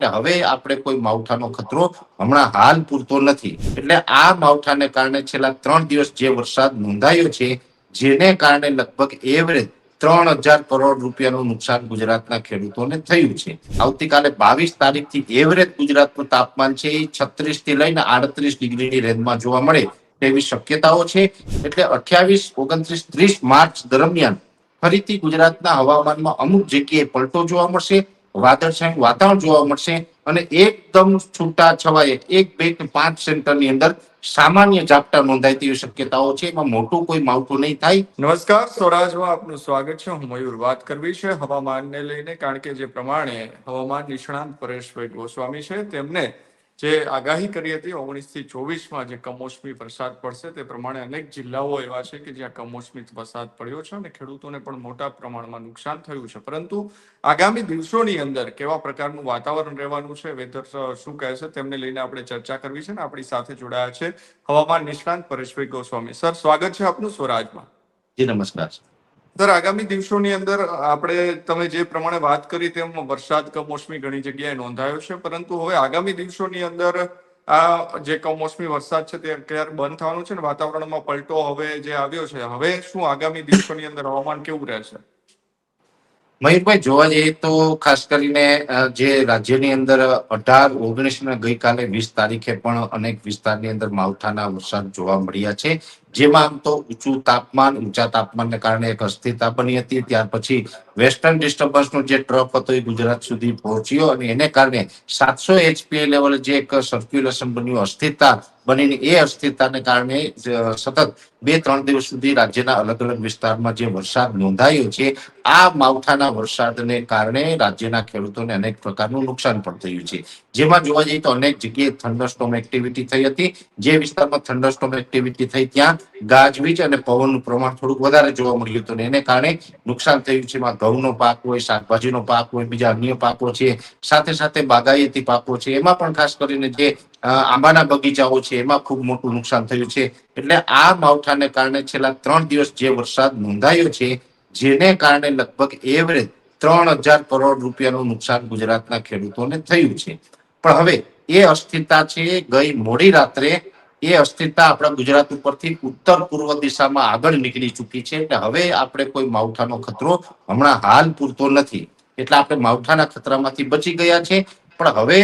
હવે આપણે કોઈ માવઠાનો ખતરો હમણાં હાલ પૂરતો નથી. એટલે આ માવઠાને કારણે છેલ્લા 3 દિવસ જે વરસાદ નોંધાયો છે, જેને કારણે લગભગ એવરેજ 3000 કરોડ રૂપિયાનું નુકસાન ગુજરાતના ખેડૂતોને થયું છે. આવતીકાલે 22 તારીખથી એવરેજ ગુજરાતનું તાપમાન છે એ 36 થી લઈને 38 ડિગ્રીની રેન્જમાં જોવા મળે તેવી શક્યતાઓ છે. એટલે 28, 29, 30 માર્ચ દરમિયાન ફરીથી ગુજરાતના હવામાનમાં અમુક જગ્યાએ પલટો જોવા મળશે, વાદળછાયું વાતાવરણ જોવા મળશે અને એકદમ છૂટા છવાયે 1, 2 કે 5 સેન્ટરની અંદર સામાન્ય ઝાપટા નોંધાય તેવી શક્યતાઓ છે. એમાં મોટું કોઈ માવઠું નહીં થાય. નમસ્કાર, સ્વરાજમાં આપનું સ્વાગત છે. હું મયુર વાત કરવી છે હવામાનને લઈને, કારણ કે જે પ્રમાણે હવામાન નિષ્ણાંત પરેશભાઈ ગોસ્વામી છે તેમને જે આગાહી કરી હતી 19 થી 24 જે કમોસમી વરસાદ પડશે, તે પ્રમાણે અનેક જિલ્લાઓ એવા છે કે જ્યાં કમોસમી વરસાદ પડ્યો છે અને ખેડૂતોને પણ મોટા પ્રમાણમાં નુકસાન થયું છે. પરંતુ આગામી દિવસોની અંદર કેવા પ્રકારનું વાતાવરણ રહેવાનું છે, વેધર શું કહે છે, તેમને લઈને આપણે ચર્ચા કરવી છે. ને આપણી સાથે જોડાયા છે હવામાન નિષ્ણાંત પરેશભાઈ ગોસ્વામી. સર, સ્વાગત છે આપનું સ્વરાજમાં. જી નમસ્કાર. સર, આગામી દિવસોની અંદર તમે જે પ્રમાણે વાત કરી તેમ વરસાદ કમોસમી ઘણી જગ્યાએ નોંધાયો છે, પરંતુ હવે આગામી દિવસોની અંદર આ જે કમોસમી વરસાદ છે તે ક્યારે બંધ થવાનું છે ને વાતાવરણમાં પલટો હવે જે આવ્યો છે, હવે શું આગામી દિવસોની અંદર હવામાન કેવું રહેશે? મયુરભાઈ, જોવા જઈએ તો ખાસ કરીને જે રાજ્યની અંદર 18, 19 અને ગઈકાલે 20 તારીખે પણ અનેક વિસ્તારની અંદર માવઠાના વરસાદ જોવા મળ્યા છે. જેમાં આમ તો ઊંચા તાપમાનને કારણે એક અસ્થિરતા બની હતી. ત્યાર પછી વેસ્ટર્ન ડિસ્ટર્બન્સનો જે ટ્રફ હતો એ ગુજરાત સુધી પહોંચ્યો અને એને કારણે 700 HPA લેવલ જે એક સર્ક્યુલેશન બન્યું, અસ્થિરતા બનીને એ અસ્થિરતાને કારણે સતત 2-3 દિવસ સુધી રાજ્યના અલગ અલગ વિસ્તારમાં જે વરસાદ નોંધાયો છે, આ માવઠાના વરસાદને કારણે રાજ્યના ખેડૂતોને અનેક પ્રકારનું નુકસાન પણ થયું છે. જેમાં જોવા જઈએ તો અનેક જગ્યાએ થંડરસ્ટોર્મ એક્ટિવિટી થઈ હતી. જે વિસ્તારમાં થંડરસ્ટોર્મ એક્ટિવિટી થઈ ત્યાં ગાજવીજ અને પવનનું પ્રમાણ થોડુંક વધારે જોવા મળ્યું હતું. એને કારણે નુકસાન થયું છે. એમાં ઘઉંનો પાક હોય, શાકભાજીનો પાક હોય, બીજા અન્ય પાકો છે, સાથે સાથે બાગાયતી પાકો છે, એમાં પણ ખાસ કરીને જે આંબાના બગીચાઓ છે એમાં ખૂબ મોટું નુકસાન થયું છે. એટલે આ માવઠાને કારણે છેલ્લા 3 દિવસ જે વરસાદ નોંધાયો છે, જેને કારણે લગભગ એવરેજ 3000 કરોડ રૂપિયાનું નુકસાન ગુજરાતના ખેડૂતોને થયું છે. પણ હવે એ અસ્થિરતા છે, ગઈ મોડી રાત્રે એ અસ્થિરતા આપણા ગુજરાત ઉપરથી ઉત્તર પૂર્વ દિશામાં આગળ નીકળી ચૂકી છે. એટલે હવે આપણે કોઈ માવઠાનો ખતરો હમણાં હાલ પૂરતો નથી. એટલે આપણે માવઠાના ખતરામાંથી બચી ગયા છે. પણ હવે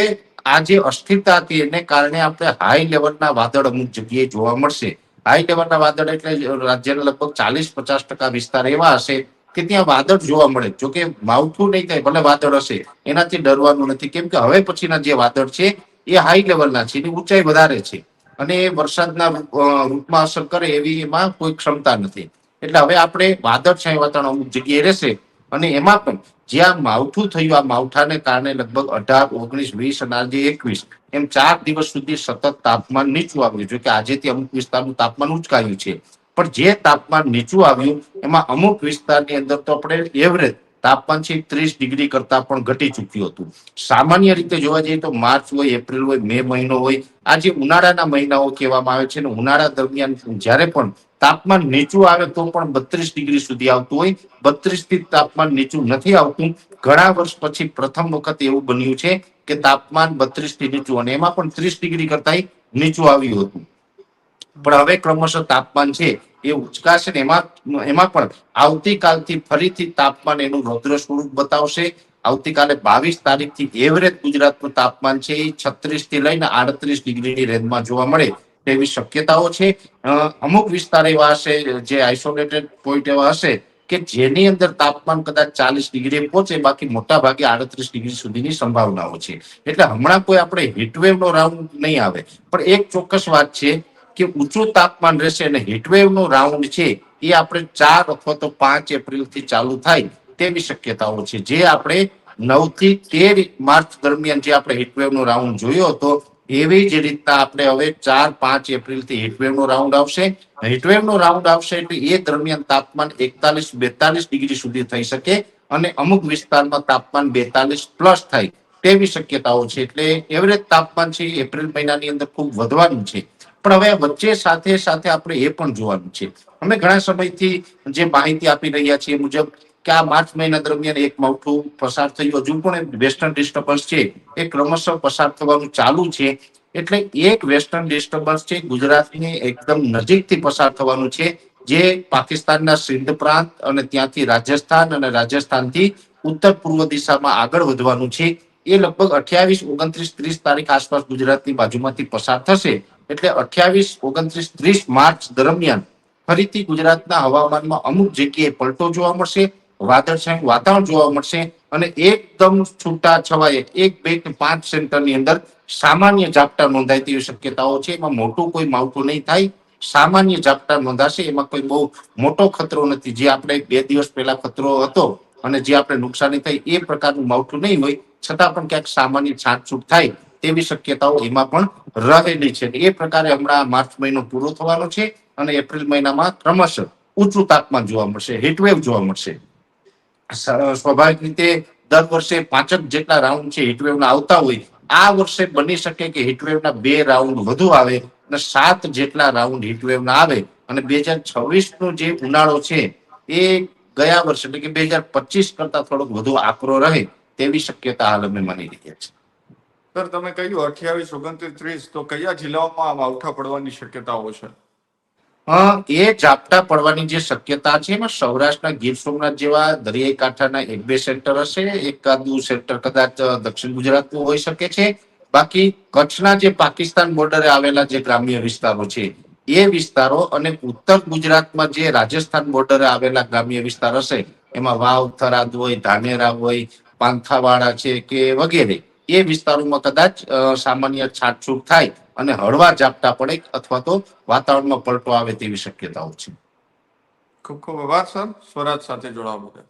આ જે અસ્થિરતા હતી એને કારણે આપણે હાઈ લેવલના વાદળ અમુક જગ્યાએ જોવા મળશે. હાઈ લેવલના વાદળ એટલે રાજ્યના લગભગ 40-50% વિસ્તાર એવા હશે કે ત્યાં વાદળ જોવા મળે. જોકે માવઠું નહીં થાય, ભલે વાદળ હશે, એનાથી ડરવાનું નથી. કેમ કે હવે પછીના જે વાદળ છે એ હાઈ લેવલના છે, એની ઊંચાઈ વધારે છે અને એ વરસાદના રૂપમાં અસર કરે એવી એમાં કોઈ ક્ષમતા નથી. એટલે હવે આપણે વાદળછાયા વાતાવરણ અમુક જગ્યાએ રહેશે અને એમાં પણ જ્યાં માવઠું થયું, આ માવઠાને કારણે લગભગ 18, 19, 20 અને આજે 21 એમ 4 દિવસ સુધી સતત તાપમાન નીચું આવ્યું. જો કે આજેથી અમુક વિસ્તારનું તાપમાન ઉંચકાયું છે, પણ જે તાપમાન નીચું આવ્યું એમાં અમુક વિસ્તારની અંદર તો આપણે એવરેજ તાપમાન છે 30 ડિગ્રી કરતા પણ ઘટી ચૂક્યું હતું. સામાન્ય રીતે જોવા જઈએ તો માર્ચ હોય, એપ્રિલ હોય, મે મહિનો હોય, આ જે ઉનાળાના મહિનાઓ કહેવામાં આવે છે ને, ઉનાળા દરમિયાન જ્યારે પણ તાપમાન નીચું આવે તો પણ 32 ડિગ્રી સુધી આવતું હોય. 32 થી તાપમાન નીચું નથી આવતું. ઘણા વર્ષ પછી પ્રથમ વખત એવું બન્યું છે કે તાપમાન 32 થી નીચું, અને એમાં પણ 30 ડિગ્રી કરતા નીચું આવ્યું હતું. પણ હવે ક્રમશઃ તાપમાન છે એ ઉચકાશે ને એમાં પણ આવતીકાલથી ફરીથી તાપમાન એનું રૌદ્ર સ્વરૂપ બતાવશે. આવતીકાલે 22 તારીખથી એવરેજ ગુજરાતનું તાપમાન છે એ 36 થી લઈને 38 ડિગ્રીની રેન્જમાં જોવા મળે તેવી શક્યતાઓ છે. અમુક વિસ્તાર એવા હશે, જે આઇસોલેટેડ પોઈન્ટ એવા હશે કે જેની અંદર તાપમાન કદાચ 40 ડિગ્રી પહોંચે, બાકી મોટા ભાગે 38 ડિગ્રી સુધીની સંભાવનાઓ છે. એટલે હમણાં કોઈ આપણે હીટવેવનો રાઉન્ડ નહીં આવે. પણ એક ચોક્કસ વાત છે કે ઊંચું તાપમાન રહેશે અને હીટવેવનો રાઉન્ડ છે એ આપણે 4 અથવા તો 5 એપ્રિલથી ચાલુ થાય તેવી શક્યતાઓ છે. જે આપણે 9 થી 13 માર્ચ દરમિયાન જે આપણે હીટવેવનો રાઉન્ડ જોયો હતો, એવી જ રીતના આપણે હવે 4-5 એપ્રિલથી હીટવેવનો રાઉન્ડ આવશે. હીટવેવનો રાઉન્ડ આવશે એટલે એ દરમિયાન તાપમાન 41-42 ડિગ્રી સુધી થઈ શકે અને અમુક વિસ્તારમાં તાપમાન 42 પ્લસ થાય તેવી શક્યતાઓ છે. એટલે એવરેજ તાપમાન છે એપ્રિલ મહિનાની અંદર ખૂબ વધવાનું છે. પણ હવે વચ્ચે સાથે સાથે આપણે એ પણ જોવાનું છે, અમે ઘણા સમયથી જે માહિતી આપી રહ્યા છીએ મુજબ કે આ માર્ચ મહિના દરમિયાન એક માવઠું પસાર થયું, હજુ પણ વેસ્ટર્ન ડિસ્ટર્બન્સ છે એ ક્રમશઃ પસાર થવાનું ચાલુ છે. એટલે એક વેસ્ટર્ન ડિસ્ટર્બન્સ છે ગુજરાતની એકદમ નજીકથી પસાર થવાનું છે, જે પાકિસ્તાનના સિંધ પ્રાંત અને ત્યાંથી રાજસ્થાન અને રાજસ્થાનથી ઉત્તર પૂર્વ દિશામાં આગળ વધવાનું છે. એ લગભગ 28, 29, 30 તારીખ આસપાસ ગુજરાતની બાજુમાંથી પસાર થશે. એટલે 28, 29, 30 માર્ચ દરમિયાન ફરીથી ગુજરાતના હવામાનમાં અમુક જગ્યાએ પલટો જોવા મળશે, વાદળછાયું વાતાવરણ જોવા મળશે અને એકદમ છૂટા છવાયે 1, 2 કે 5 સેન્ટરની અંદર સામાન્ય ઝાપટા નોંધાય તેવી શક્યતાઓ છે. એમાં મોટું કોઈ માવઠું નહીં થાય, સામાન્ય ઝાપટા નોંધાશે. એમાં કોઈ બહુ મોટો ખતરો નથી. જે આપણે 2 દિવસ પહેલા ખતરો હતો અને જે આપણે નુકસાની થઈ એ પ્રકારનું માવઠું નહીં હોય, છતાં પણ ક્યાંક સામાન્ય છાંટછૂટ થાય તેવી શક્યતાઓ એમાં પણ રહેલી છે. એ પ્રકારે હમણાં માર્ચ મહિનો પૂરો થવાનો છે અને એપ્રિલ મહિનામાં ક્રમશઃ ઊંચું તાપમાન જોવા મળશે, હીટવેવ જોવા મળશે. સ્વાભાવિક રીતે દર વર્ષે 5 જેટલા રાઉન્ડ છે હીટવેવના આવતા હોય. આ વર્ષે બની શકે કે હીટવેવના 2 રાઉન્ડ વધુ આવે અને 7 જેટલા રાઉન્ડ હીટવેવના આવે અને 2026 નો જે ઉનાળો છે એ ગયા વર્ષે એટલે કે 2025 કરતા થોડોક વધુ આકરો રહે તેવી શક્યતા હાલ અમે માની રહ્યા છીએ. સર, તમે કહ્યું 28, 29, 30, તો કયા જિલ્લાઓમાં આ માવઠા પડવાની શક્યતાઓ છે? એ ઝાપટા પડવાની જે શક્યતા છે એમાં સૌરાષ્ટ્રના ગીર સોમનાથ જેવા દરિયાઈ કાંઠાના 1-2 સેન્ટર હશે, એકાદું સેન્ટર કદાચ દક્ષિણ ગુજરાતનું હોઈ શકે છે. બાકી કચ્છના જે પાકિસ્તાન બોર્ડરે આવેલા જે ગ્રામ્ય વિસ્તારો છે એ વિસ્તારો અને ઉત્તર ગુજરાતમાં જે રાજસ્થાન બોર્ડરે આવેલા ગ્રામ્ય વિસ્તાર હશે, એમાં વાવ, થરાદ હોય, ધાનેરા હોય, પાંથાવાડા છે કે વગેરે, એ વિસ્તારોમાં કદાચ સામાન્ય છાંટછૂટ થાય અને હળવા ઝાપટા પડે અથવા તો વાતાવરણમાં પલટો આવે તેવી શક્યતાઓ છે. ખૂબ ખૂબ આભાર સર, સ્વરાજ સાથે જોડાવા બદલ.